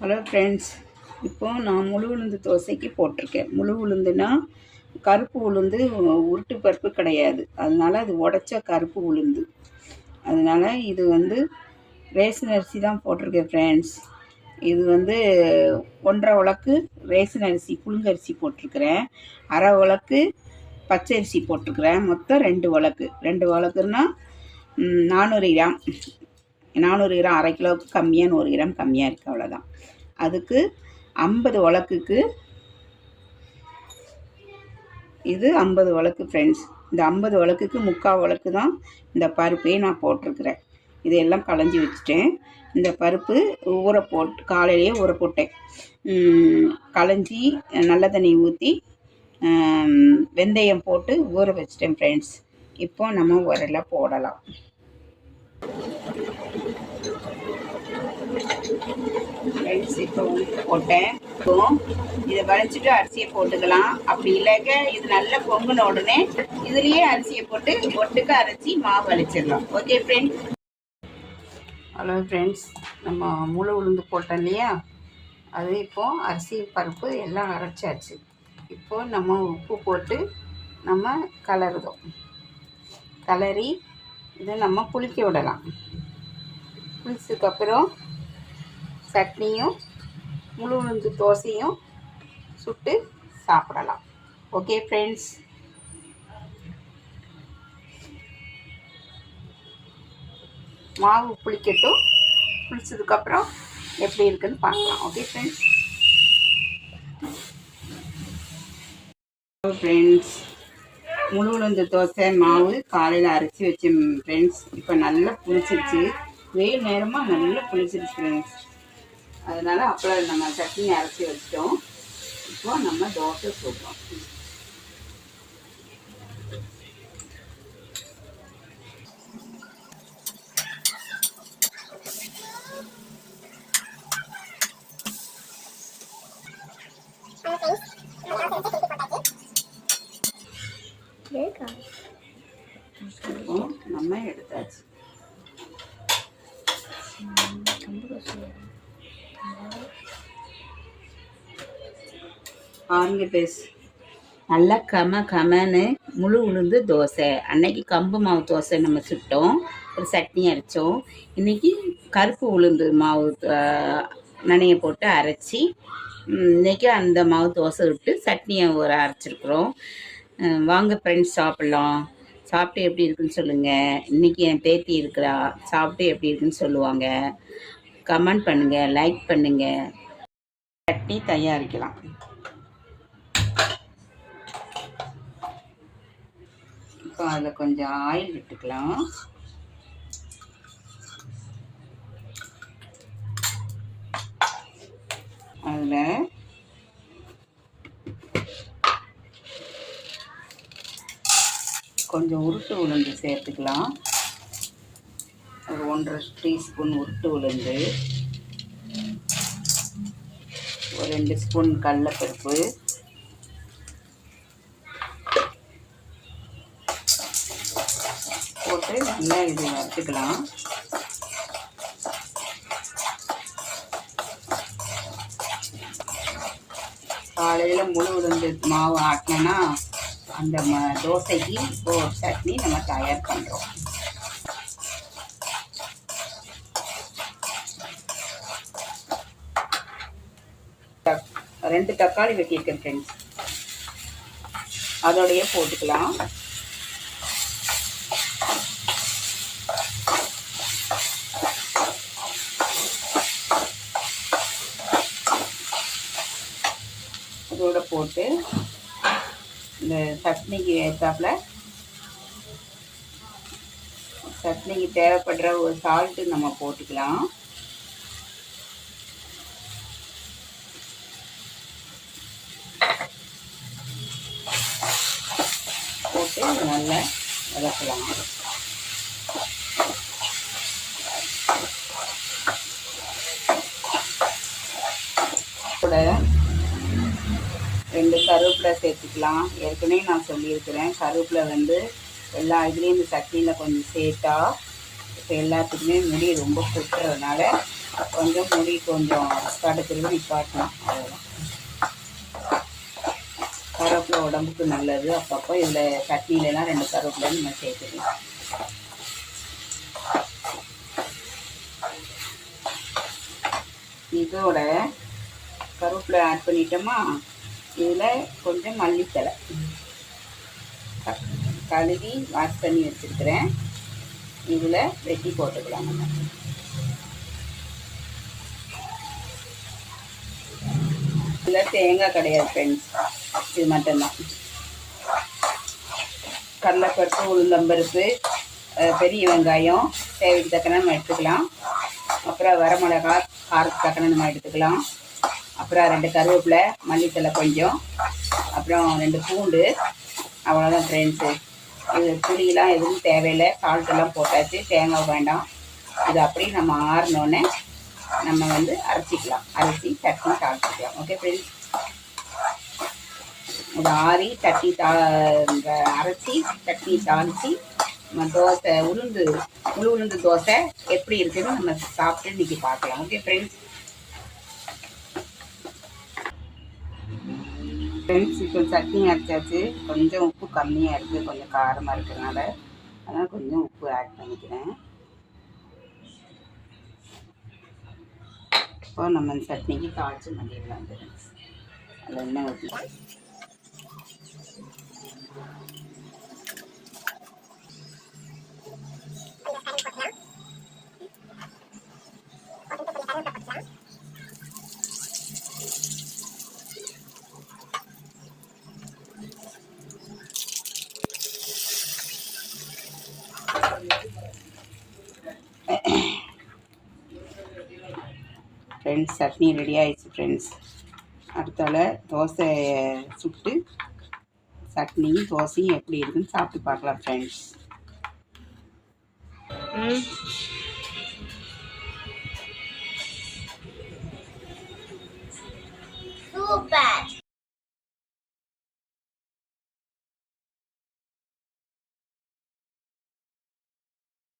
Hello friends, இப்போது நான் முழு உளுந்து தோசைக்கு போட்டிருக்கேன். முழு உளுந்துனா கருப்பு உளுந்து, உருட்டு பருப்பு கிடையாது. அதனால் அது உடச்ச கருப்பு உளுந்து. அதனால் இது ரேஷன் அரிசி தான் போட்டிருக்கேன் ஃப்ரெண்ட்ஸ். இது 1.5 உலக்கு ரேஷன் அரிசி புழுங்கரிசி போட்டிருக்கிறேன். அரை உலக்கு பச்சரிசி போட்டிருக்கிறேன். மொத்தம் 2 உலக்கு. 2 உலக்குன்னா 400 கிராம். 400 கிராம், அரை கிலோவுக்கு கம்மியாக 100 கிராம் கம்மியாக இருக்குது, அவ்வளோதான். அதுக்கு 50 உலக்குக்கு இது 50 உலக்கு ஃப்ரெண்ட்ஸ். இந்த 50 உலக்குக்கு 3/4 உலக்கு தான் இந்த பருப்பையே நான் போட்டிருக்கிறேன். இதையெல்லாம் களைஞ்சி வச்சுட்டேன். இந்த பருப்பு காலையிலேயே ஊற போட்டேன். களைஞ்சி நல்ல தண்ணி ஊற்றி வெந்தயம் போட்டு ஊற வச்சிட்டேன் ஃப்ரெண்ட்ஸ். இப்போ நம்ம உரலில் போடலாம். இப்போ உப்பு போட்டேன். இப்போ இதை வளைச்சிட்டு அரிசியை போட்டுக்கலாம். அப்படி இல்லைக்க இது நல்லா பொங்குன உடனே இதுலேயே அரிசியை போட்டு ஒட்டுக்க அரைச்சி மாவு அரைச்சிடலாம். Okay friends. ஹலோ ஃப்ரெண்ட்ஸ், நம்ம முழு உளுந்து போட்டோம் இல்லையா, அது இப்போது அரிசி பருப்பு எல்லாம் அரைச்சாச்சு. இப்போது நம்ம உப்பு போட்டு நம்ம கலரி இதை நம்ம புளிக்க விடலாம். புளிச்சதுக்கப்புறம் சட்னியும் முழு உளுந்து தோசையும் சுட்டு சாப்பிடலாம். Okay friends. மாவு புளிக்கட்டும். புளிச்சதுக்கப்புறம் எப்படி இருக்குன்னு பார்க்கலாம். Okay friends. முழு உளுந்து தோசை மாவு காலையில் அரைச்சி வச்சேன் ஃப்ரெண்ட்ஸ். இப்போ நல்லா புளிச்சிருச்சு. வெயில் நேரமாக நல்லா புளிச்சிருச்சு ஃப்ரெண்ட்ஸ். அதனால் அப்புறம் நம்ம சட்னி அரைச்சி வச்சிட்டோம். இப்போ நம்ம தோசை சுடுறோம். நம்ம எடுத்தாச்சு. பாருங்க பேஸ், நல்லா கமன்னு முழு உளுந்து தோசை. அன்னைக்கு கம்பு மாவு தோசை நம்ம சுட்டோம், ஒரு சட்னி அரைச்சோம். இன்னைக்கு கருப்பு உளுந்து மாவு நனைய போட்டு அரைச்சி இன்றைக்கி அந்த மாவு தோசை விட்டு சட்னியை ஒரு அரைச்சிருக்குறோம். வாங்க ஃப்ரெண்ட்ஸ், சாப்பிட்லாம். சாப்பிட்டு எப்படி இருக்குன்னு சொல்லுங்கள். இன்றைக்கி என் பேத்தி இருக்கிறா, சாப்பிட்டு எப்படி இருக்குன்னு சொல்லுவாங்க. கமெண்ட் பண்ணுங்கள், லைக் பண்ணுங்கள். சட்னி தயாரிக்கலாம். இப்போ அதில் கொஞ்சம் ஆயில் விட்டுக்கலாம். அதில் கொஞ்சம் உருட்டு உளுந்து சேர்த்துக்கலாம். ஒரு 1.5 டீஸ்பூன் உருட்டு உளுந்து, ஒரு 2 ஸ்பூன் கடலைப்பருப்பு, போட்டு நல்லா இது வறுத்துக்கலாம். காலையில் முழு உளுந்து மாவு ஆட்டினோன்னா அந்த தோசைக்கு இப்போ சட்னி நம்ம தயார் பண்ணுறோம். ரெண்டு தக்காளி வெட்டியிருக்கேன் ஃப்ரெண்ட்ஸ், அதோடைய போட்டுக்கலாம். இதோட போட்டு இந்த சட்னிக்கு ஏற்றாப்புல சட்னிக்கு தேவைப்படுற ஒரு சால்ட்டு நம்ம போட்டுக்கலாம். போட்டு நல்லா வதக்கலாம். கூட 2 கருவேப்பிலை சேர்த்துக்கலாம். ஏற்கனவே நான் சொல்லியிருக்கிறேன், கருவேப்பிலை எல்லா இதுலேயும் இந்த சட்னியில் கொஞ்சம் சேர்த்தா இப்போ எல்லாத்துக்குமே முடி ரொம்ப கொட்டுறதுனால கொஞ்சம் முடி கொஞ்சம் கடுக்கிறது நிப்பாட்டலாம். அவ்வளோதான். கருவேப்பிலை உடம்புக்கு நல்லது. அப்பப்போ இதில் சட்னிலலாம் 2 கருவேப்பிலை நம்ம சேர்த்துக்கலாம். இதோட கருவேப்பிலை ஆட் பண்ணிட்டோமா, இதில் கொஞ்சம் மல்லித்தலை கழுவி வாஷ் பண்ணி வச்சுருக்கிறேன். இதில் வெட்டி போட்டுக்கலாம். நம்ம இதில் தேங்காய் கிடையாது ஃப்ரெண்ட்ஸ், இது மட்டும்தான். கடலைப்பருப்பு, உளுந்தம்பருப்பு, பெரிய வெங்காயம் தேவைக்கு தக்கன நம்ம எடுத்துக்கலாம். அப்புறம் வரமிளகாய் காரத்துக்கு தக்கன நம்ம எடுத்துக்கலாம். அப்புறம் 2 கருவேப்பிலை, மல்லித்தலை கொஞ்சம், அப்புறம் 2 பூண்டு. அவ்வளோதான் ஃப்ரெண்ட்ஸு. இது புளியெலாம் எதுவும் தேவையில்லை. சால்ட்டெல்லாம் போட்டாச்சு. தேங்காய் வேண்டாம். இது அப்படியே நம்ம ஆறினோடனே நம்ம அரைச்சிக்கலாம். அரைச்சி சட்னி தாளிச்சிக்கலாம். ஓகே ஃப்ரெண்ட்ஸ், இது ஆறி சட்னி அரைச்சி சட்னி தாளித்து நம்ம தோசை முழு உளுந்து தோசை எப்படி இருக்குதுன்னு நம்ம சாப்பிட்டு இன்றைக்கி பார்க்கலாம். Okay friends. இப்போ சட்னி அரைச்சாச்சு. கொஞ்சம் உப்பு கம்மியாக இருக்குது, கொஞ்சம் காரமாக இருக்கிறதுனால அதனால் கொஞ்சம் உப்பு ஆட் பண்ணிக்கிறேன். இப்போ நம்ம இந்த சட்னிக்கு தாளித்து பண்ணிடலாம். அதில் எண்ணெய் ஊற்றி ஃப்ரெண்ட்ஸ், சட்னி ரெடி ஆகிடுச்சு ஃப்ரெண்ட்ஸ். அடுத்தால தோசை சுட்டு சட்னியும் தோசையும் எப்படி இருக்குன்னு சாப்பிட்டு பார்க்கலாம் ஃப்ரெண்ட்ஸ்.